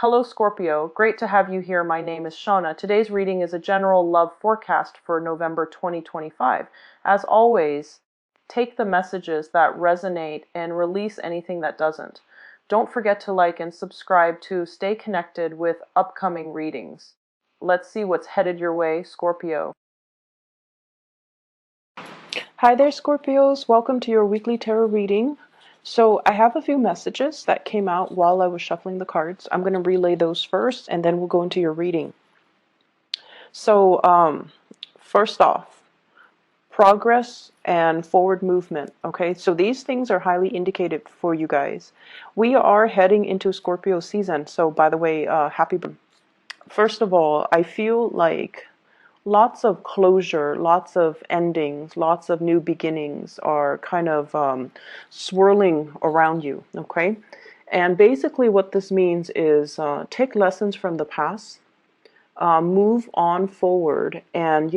Hello Scorpio, great to have you here. My name is Shauna. Today's reading is a general love forecast for November 2025. As always, take the messages that resonate and release anything that doesn't. Don't forget to like and subscribe to stay connected with upcoming readings. Let's see what's headed your way, Scorpio. Hi there, Scorpios. Welcome to your weekly tarot reading. So I have a few messages that came out while I was shuffling the cards. I'm going to relay those first, and then we'll go into your reading. So first off, progress and forward movement. Okay, so these things are highly indicated for you guys. We are heading into Scorpio season. So by the way, happy birthday. First of all, I feel like lots of closure, lots of endings, lots of new beginnings are kind of swirling around you, okay? And basically what this means is take lessons from the past, move on forward, and,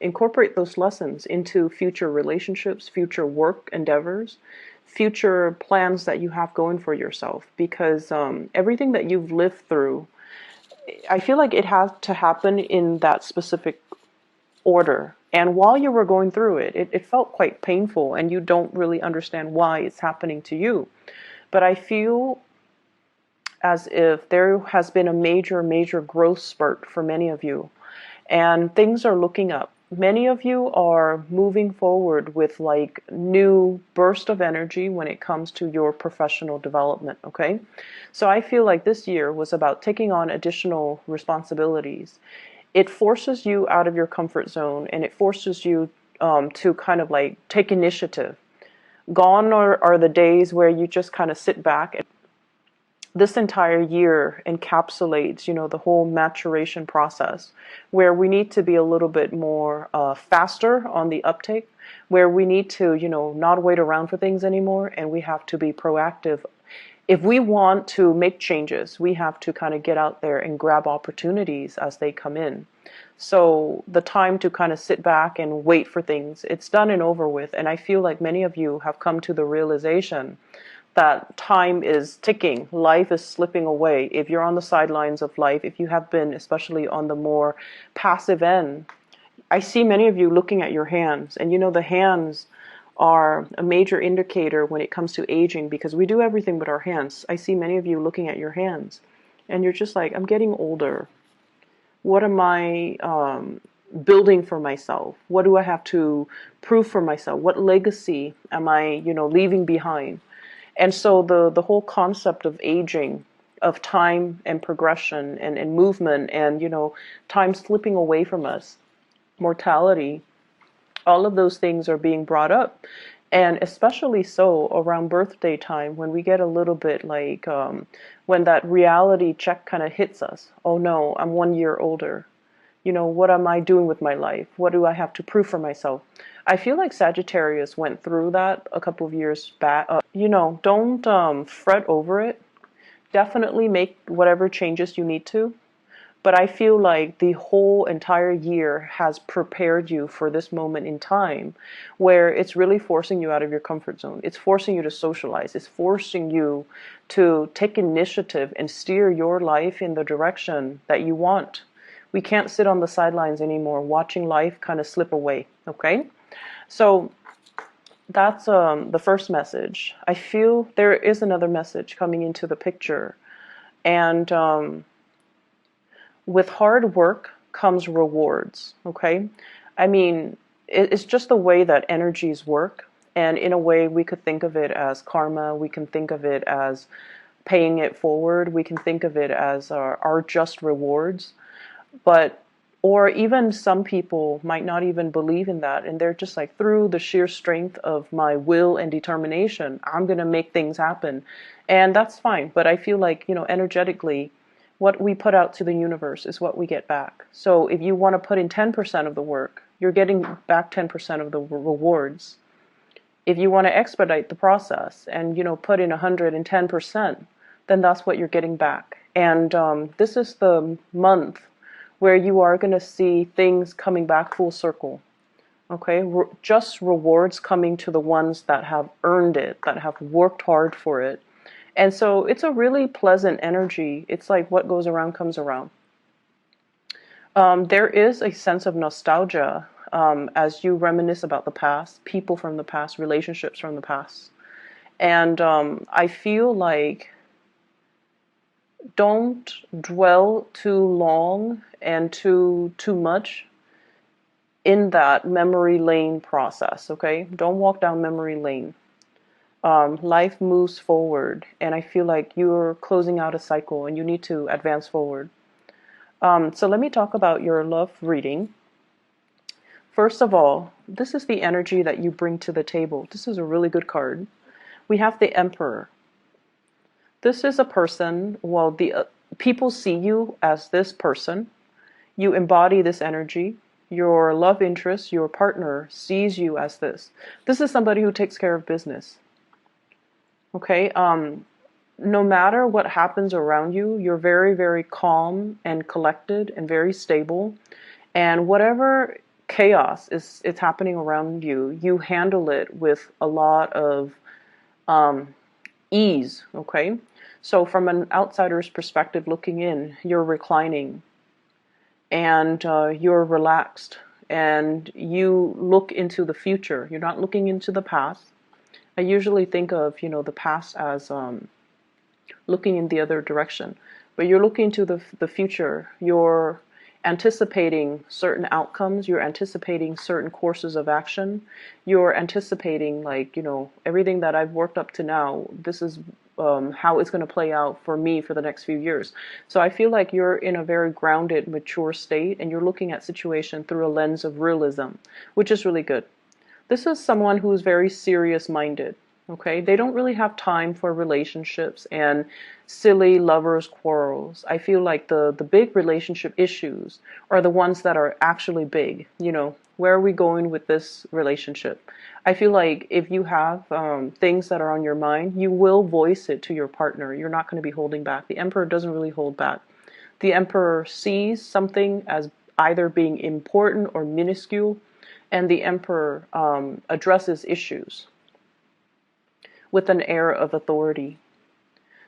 incorporate those lessons into future relationships, future work endeavors, future plans that you have going for yourself. Because everything that you've lived through, I feel like it has to happen in that specific order. And while you were going through it, it felt quite painful, and you don't really understand why it's happening to you. But I feel as if there has been a major growth spurt for many of you, and things are looking up. Many of you are moving forward with like new burst of energy when it comes to your professional development, okay? So I feel like this year was about taking on additional responsibilities. It forces you out of your comfort zone, and it forces you to kind of like take initiative. Gone are the days where you just kind of sit back. And this entire year encapsulates, the whole maturation process, where we need to be a little bit more faster on the uptake, where we need to, not wait around for things anymore, and we have to be proactive. If we want to make changes, we have to kind of get out there and grab opportunities as they come in. So the time to kind of sit back and wait for things, it's done and over with. And I feel like many of you have come to the realization that time is ticking, life is slipping away. If you're on the sidelines of life, if you have been especially on the more passive end, I see many of you looking at your hands, and the hands are a major indicator when it comes to aging, because we do everything with our hands. I see many of you looking at your hands, and you're just like, I'm getting older. What am I building for myself? What do I have to prove for myself? What legacy am I, leaving behind? And so the whole concept of aging, of time and progression and movement and, time slipping away from us, mortality, all of those things are being brought up. And especially so around birthday time, when we get a little bit like, when that reality check kind of hits us. Oh no, I'm 1 year older. What am I doing with my life? What do I have to prove for myself? I feel like Sagittarius went through that a couple of years back. Don't fret over it. Definitely make whatever changes you need to. But I feel like the whole entire year has prepared you for this moment in time where it's really forcing you out of your comfort zone. It's forcing you to socialize. It's forcing you to take initiative and steer your life in the direction that you want. We can't sit on the sidelines anymore watching life kind of slip away, okay? So that's the first message. I feel there is another message coming into the picture. And with hard work comes rewards, okay? I mean, it's just the way that energies work. And in a way, we could think of it as karma. We can think of it as paying it forward. We can think of it as our just rewards. Or even some people might not even believe in that, and they're just like, through the sheer strength of my will and determination, I'm going to make things happen. And that's fine. But I feel like, energetically, what we put out to the universe is what we get back. So if you want to put in 10% of the work, you're getting back 10% of the rewards. If you want to expedite the process and, put in 110%, then that's what you're getting back. And this is the month where you are going to see things coming back full circle. Okay? Just rewards coming to the ones that have earned it, that have worked hard for it. And so it's a really pleasant energy. It's like what goes around comes around. There is a sense of nostalgia as you reminisce about the past, people from the past, relationships from the past. And I feel like don't dwell too long and too much in that memory lane process, okay? Don't walk down memory lane. Life moves forward, and I feel like you're closing out a cycle and you need to advance forward. So let me talk about your love reading. First of all, this is the energy that you bring to the table. This is a really good card. We have the Emperor. This is a person, well, the people see you as this person. You embody this energy. Your love interest, your partner, sees you as this. This is somebody who takes care of business. Okay? No matter what happens around you, you're very, very calm and collected and very stable. And whatever chaos is happening around you, you handle it with a lot of ease, okay? So from an outsider's perspective looking in, you're reclining and you're relaxed and you look into the future. You're not looking into the past. I usually think of, the past as looking in the other direction, but you're looking to the future. You're anticipating certain outcomes. You're anticipating certain courses of action. You're anticipating, like, everything that I've worked up to now. This is how it's going to play out for me for the next few years. So I feel like you're in a very grounded, mature state, and you're looking at situation through a lens of realism, which is really good. This is someone who is very serious-minded. Okay, they don't really have time for relationships and silly lovers' quarrels. I feel like the big relationship issues are the ones that are actually big. Where are we going with this relationship? I feel like if you have things that are on your mind, you will voice it to your partner. You're not going to be holding back. The Emperor doesn't really hold back. The Emperor sees something as either being important or minuscule, and the Emperor addresses issues with an air of authority.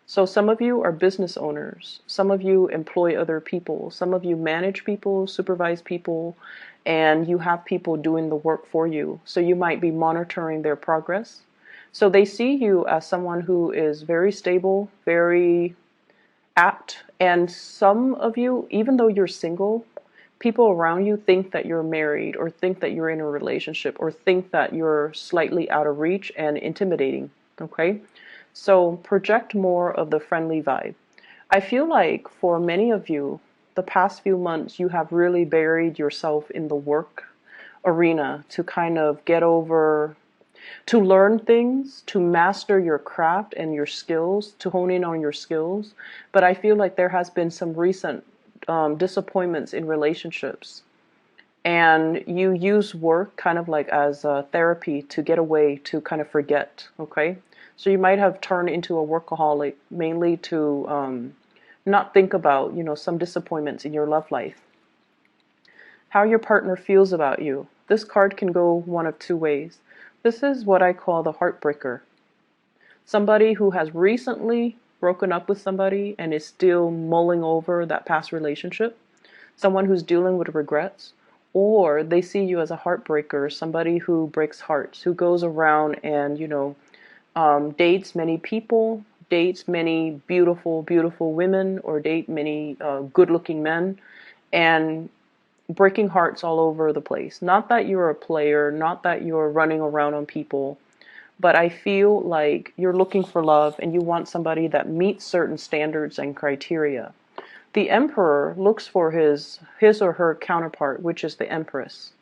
So some of you are business owners. Some of you employ other people. Some of you manage people, supervise people, and you have people doing the work for you. So you might be monitoring their progress. So they see you as someone who is very stable, very apt. And some of you, even though you're single, people around you think that you're married or think that you're in a relationship or think that you're slightly out of reach and intimidating. Okay? So project more of the friendly vibe. I feel like for many of you, the past few months, you have really buried yourself in the work arena to kind of get over, to learn things, to master your craft and your skills, to hone in on your skills. But I feel like there has been some recent disappointments in relationships. And you use work kind of like as a therapy to get away, to kind of forget, okay? So you might have turned into a workaholic mainly to not think about, some disappointments in your love life. How your partner feels about you. This card can go one of two ways. This is what I call the heartbreaker. Somebody who has recently broken up with somebody and is still mulling over that past relationship. Someone who's dealing with regrets. Or they see you as a heartbreaker, somebody who breaks hearts, who goes around and, dates many people, dates many beautiful, beautiful women, or date many good-looking men, and breaking hearts all over the place. Not that you're a player, not that you're running around on people, but I feel like you're looking for love and you want somebody that meets certain standards and criteria. The Emperor looks for his or her counterpart, which is the Empress.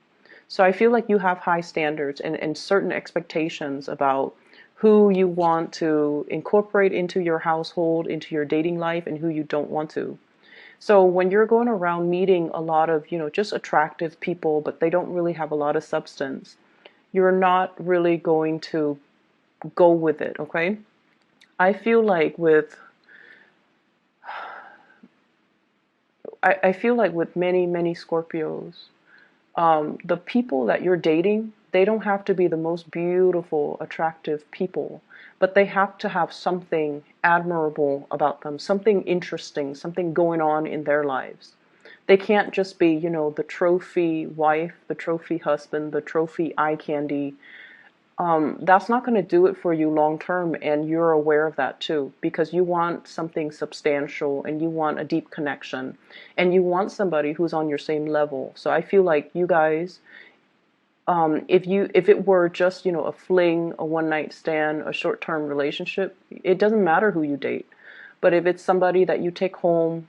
So I feel like you have high standards and certain expectations about who you want to incorporate into your household, into your dating life, and who you don't want to. So when you're going around meeting a lot of, just attractive people, but they don't really have a lot of substance, you're not really going to go with it, okay? I feel like with many, many Scorpios, the people that you're dating, they don't have to be the most beautiful, attractive people, but they have to have something admirable about them, something interesting, something going on in their lives. They can't just be, you know, the trophy wife, the trophy husband, the trophy eye candy. That's not going to do it for you long term, and you're aware of that too, because you want something substantial and you want a deep connection and you want somebody who's on your same level. So I feel like you guys, if it were just, you know, a fling, a one night stand, a short term relationship, it doesn't matter who you date. But if it's somebody that you take home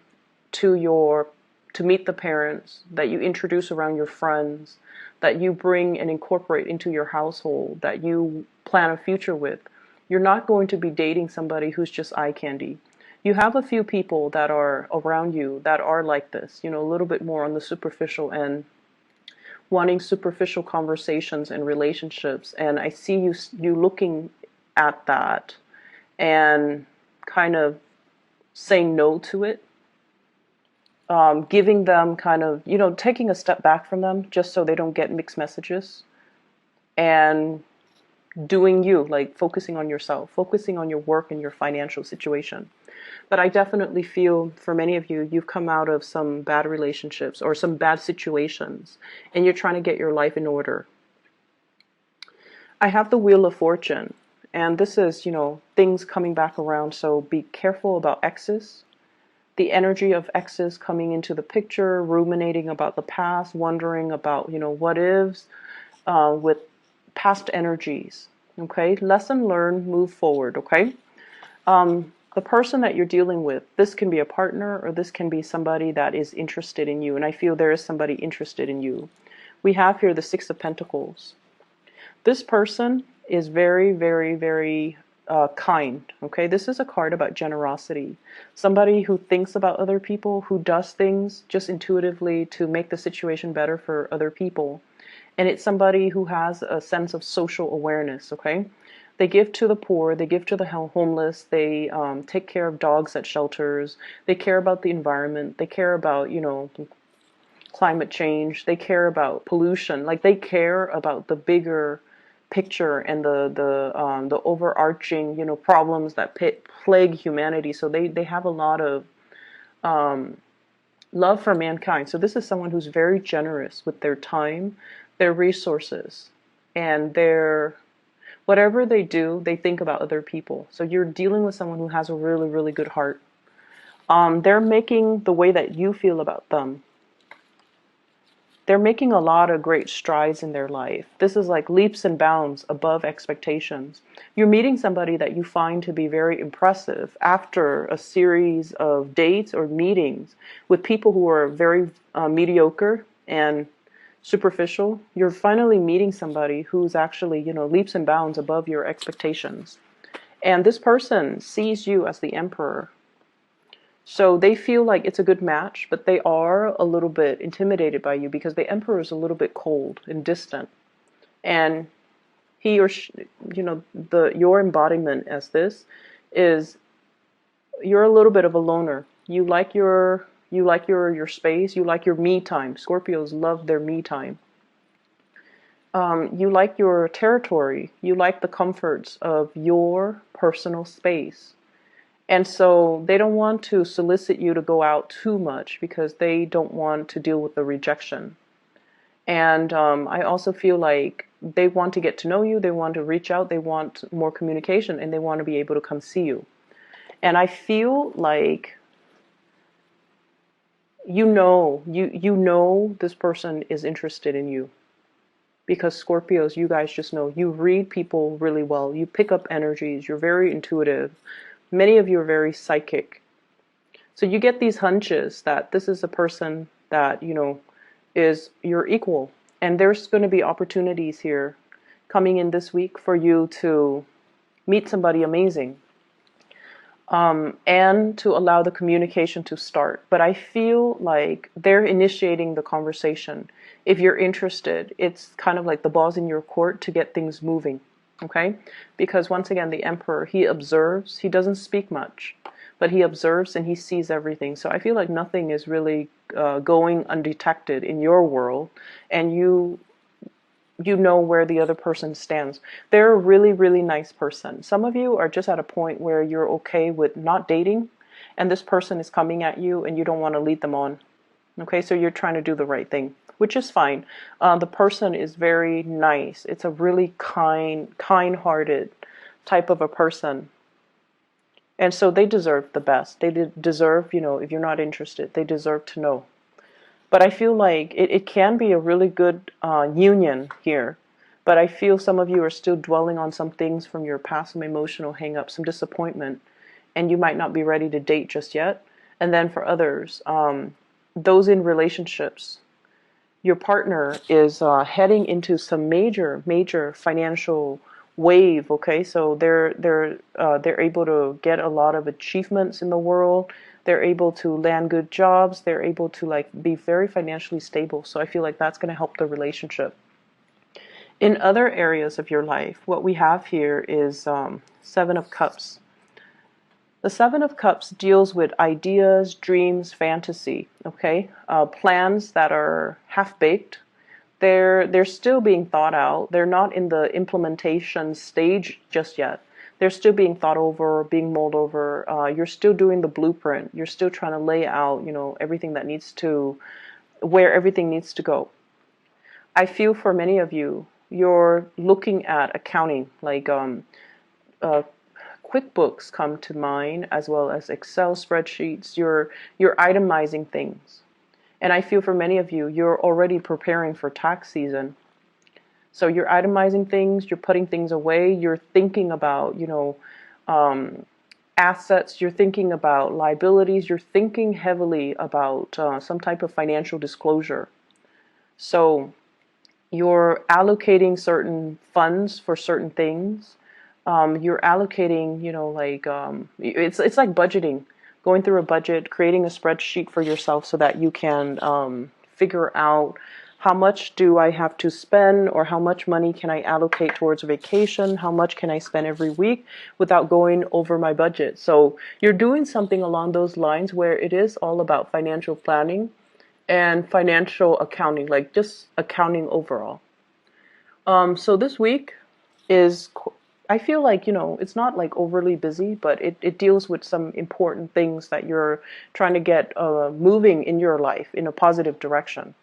to your to meet the parents, that you introduce around your friends, that you bring and incorporate into your household, that you plan a future with, you're not going to be dating somebody who's just eye candy. You have a few people that are around you that are like this, you know, a little bit more on the superficial end, wanting superficial conversations and relationships. And I see you looking at that and kind of saying no to it, giving them kind of, you know, taking a step back from them just so they don't get mixed messages, and doing you, like focusing on yourself, focusing on your work and your financial situation. But I definitely feel for many of you, you've come out of some bad relationships or some bad situations, and you're trying to get your life in order. I have the Wheel of Fortune, and this is, you know, things coming back around, so be careful about exes. The energy of exes coming into the picture, ruminating about the past, wondering about, you know, what ifs, with past energies. Okay, lesson learned, move forward. Okay, the person that you're dealing with, this can be a partner or this can be somebody that is interested in you, and I feel there is somebody interested in you. We have here the Six of Pentacles. This person is very, very, very kind. Okay, this is a card about generosity. Somebody who thinks about other people, who does things just intuitively to make the situation better for other people. And it's somebody who has a sense of social awareness. Okay, they give to the poor, they give to the homeless, they take care of dogs at shelters, they care about the environment, they care about, you know, climate change, they care about pollution. Like, they care about the bigger picture and the overarching, you know, problems that plague humanity. So they have a lot of love for mankind. So this is someone who's very generous with their time, their resources, and their whatever they do, they think about other people. So you're dealing with someone who has a really, really good heart. They're making the way that you feel about them. They're making a lot of great strides in their life. This is like leaps and bounds above expectations. You're meeting somebody that you find to be very impressive after a series of dates or meetings with people who are very mediocre and superficial. You're finally meeting somebody who's actually, you know, leaps and bounds above your expectations. And this person sees you as the emperor. So they feel like it's a good match, but they are a little bit intimidated by you because the emperor is a little bit cold and distant. And he or she, you know, your embodiment as this is, you're a little bit of a loner. You like your space, you like your me time. Scorpios love their me time. You like your territory, you like the comforts of your personal space. And so they don't want to solicit you to go out too much because they don't want to deal with the rejection. And I also feel like they want to get to know you, they want to reach out, they want more communication, and they want to be able to come see you. And I feel like you know this person is interested in you. Because Scorpios, you guys just know, you read people really well. You pick up energies, you're very intuitive. Many of you are very psychic. So you get these hunches that this is a person that, you know, is your equal. And there's going to be opportunities here coming in this week for you to meet somebody amazing. And to allow the communication to start. But I feel like they're initiating the conversation. If you're interested, it's kind of like the ball's in your court to get things moving. Okay? Because once again, the emperor, he observes, he doesn't speak much, but he observes and he sees everything. So I feel like nothing is really going undetected in your world, and you you know where the other person stands. They're a really, really nice person. Some of you are just at a point where you're okay with not dating, and this person is coming at you and you don't want to lead them on. Okay, so you're trying to do the right thing, which is fine. The person is very nice. It's a really kind-hearted type of a person. And so they deserve the best. They deserve, if you're not interested, they deserve to know. But I feel like it can be a really good union here. But I feel some of you are still dwelling on some things from your past, some emotional hang-up, some disappointment, and you might not be ready to date just yet. And then for others, those in relationships, your partner is heading into some major financial wave. Okay, so they're able to get a lot of achievements in the world. They're able to land good jobs. They're able to like be very financially stable. So I feel like that's going to help the relationship. In other areas of your life, what we have here is Seven of Cups. The Seven of Cups deals with ideas, dreams, fantasy, okay? Plans that are half-baked. They're still being thought out. They're not in the implementation stage just yet. They're still being thought over, being mulled over. You're still doing the blueprint. You're still trying to lay out, everything that needs to, where everything needs to go. I feel for many of you, you're looking at accounting, like QuickBooks come to mind, as well as Excel spreadsheets. You're itemizing things. And I feel for many of you, you're already preparing for tax season. So you're itemizing things, you're putting things away, you're thinking about, assets, you're thinking about liabilities, you're thinking heavily about some type of financial disclosure. So you're allocating certain funds for certain things. You're allocating, it's like budgeting, going through a budget, creating a spreadsheet for yourself so that you can figure out how much do I have to spend, or how much money can I allocate towards a vacation, how much can I spend every week without going over my budget. So you're doing something along those lines where it is all about financial planning and financial accounting, like just accounting overall. So this week is, I feel like, it's not like overly busy, but it deals with some important things that you're trying to get moving in your life in a positive direction.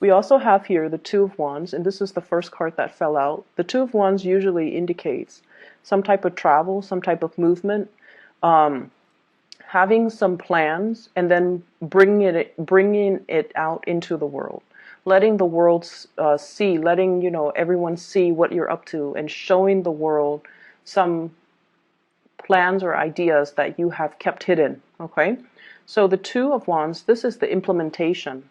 We also have here the Two of Wands, and this is the first card that fell out. The Two of Wands usually indicates some type of travel, some type of movement, having some plans, and then bringing it out into the world. Letting the world see, letting everyone see what you're up to, and showing the world some plans or ideas that you have kept hidden. Okay, so the Two of Wands, this is the implementation.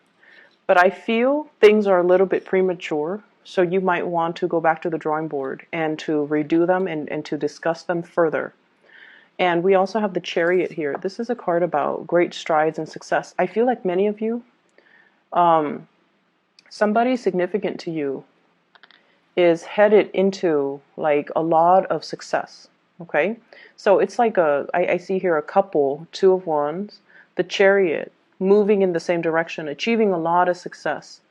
But I feel things are a little bit premature, so you might want to go back to the drawing board and to redo them and to discuss them further. And we also have the Chariot here. This is a card about great strides and success. I feel like many of you, somebody significant to you is headed into like a lot of success. Okay, so it's like I see here a couple, Two of Wands, the Chariot, moving in the same direction, achieving a lot of success,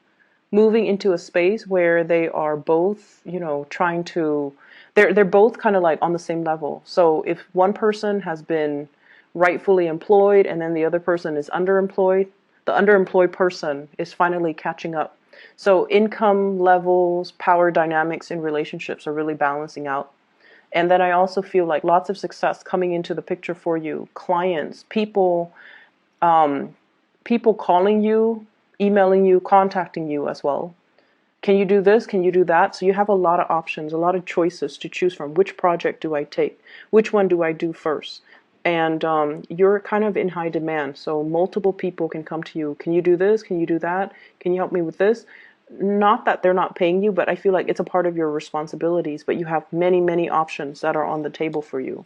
moving into a space where they are both, trying to, they're both kind of like on the same level. So if one person has been rightfully employed and then the other person is underemployed, the underemployed person is finally catching up. So income levels, power dynamics in relationships are really balancing out. And then I also feel like lots of success coming into the picture for you. Clients, people calling you, emailing you, contacting you as well. Can you do this? Can you do that? So you have a lot of options, a lot of choices to choose from. Which project do I take? Which one do I do first? And you're kind of in high demand. So multiple people can come to you. Can you do this? Can you do that? Can you help me with this? Not that they're not paying you, but I feel like it's a part of your responsibilities. But you have many options that are on the table for you.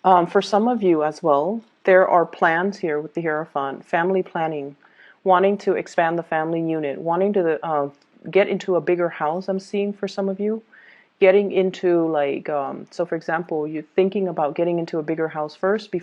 For some of you as well, there are plans here with the Hierophant, family planning, wanting to expand the family unit, wanting to get into a bigger house. I'm seeing for some of you, getting into like, so for example, you're thinking about getting into a bigger house first before